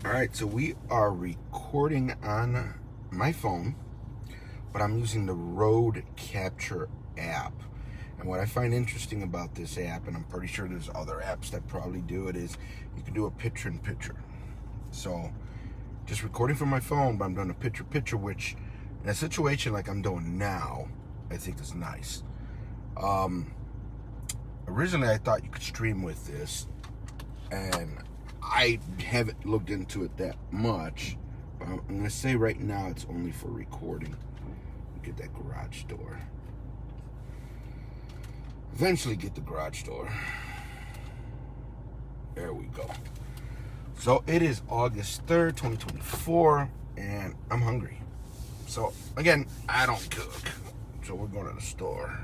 All right, so we are recording on my phone, but I'm using the Road Capture app. And what I find interesting about this app, and I'm pretty sure there's other apps that probably do it, is you can do a picture-in-picture. So just recording from my phone, but I'm doing a picture-picture, which in a situation like I'm doing now, I think is nice. Originally I thought you could stream with this, and I haven't looked into it that much. I'm going to say right now it's only for recording. Get that garage door. Eventually get the garage door. There we go. So it is August 3rd, 2024, and I'm hungry. So again, I don't cook. So we're going to the store.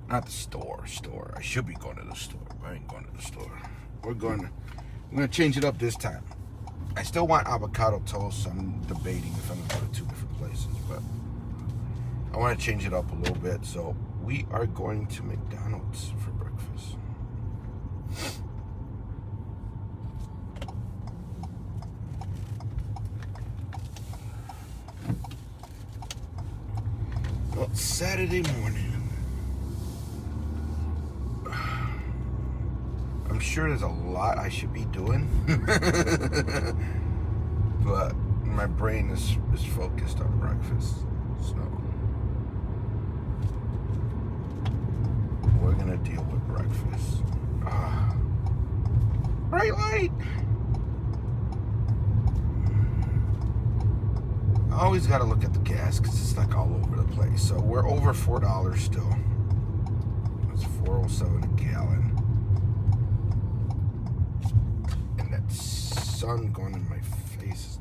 Not the store. I should be going to the store, but I ain't going to the store. I'm going to change it up this time. I still want avocado toast, so I'm debating if I'm going to go to two different places, but I want to change it up a little bit. So we are going to McDonald's for breakfast. Well, it's Saturday morning. I'm sure there's a lot I should be doing, but my brain is focused on breakfast, so we're gonna deal with breakfast. Bright light! I always gotta look at the gas because it's like all over the place. So we're over $4 still. It's $4.07 a gallon. Sun going in my face.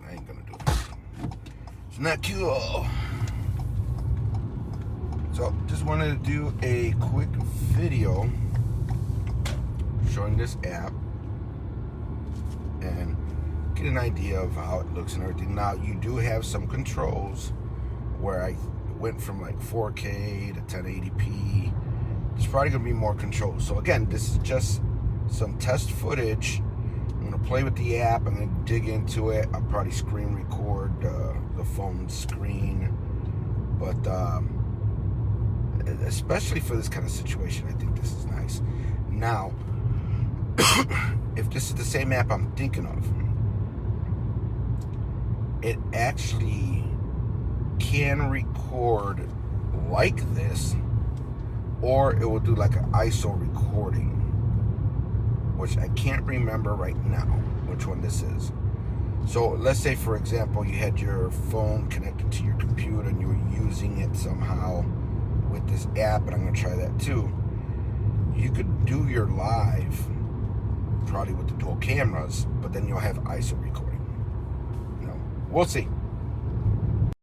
I ain't gonna do it. It's not cool. So just wanted to do a quick video showing this app and get an idea of how it looks and everything. Now you do have some controls where I went from like 4K to 1080p. There's probably gonna be more controls. So again, this is just some test footage. I'm going to play with the app. I'm going to dig into it. I'll probably screen record the phone screen. But especially for this kind of situation, I think this is nice. Now, if this is the same app I'm thinking of, it actually can record like this, or it will do like an ISO recording, which I can't remember right now which one this is. So let's say, for example, you had your phone connected to your computer and you were using it somehow with this app, and I'm going to try that too. You could do your live probably with the dual cameras, but then you'll have ISO recording. You know, we'll see.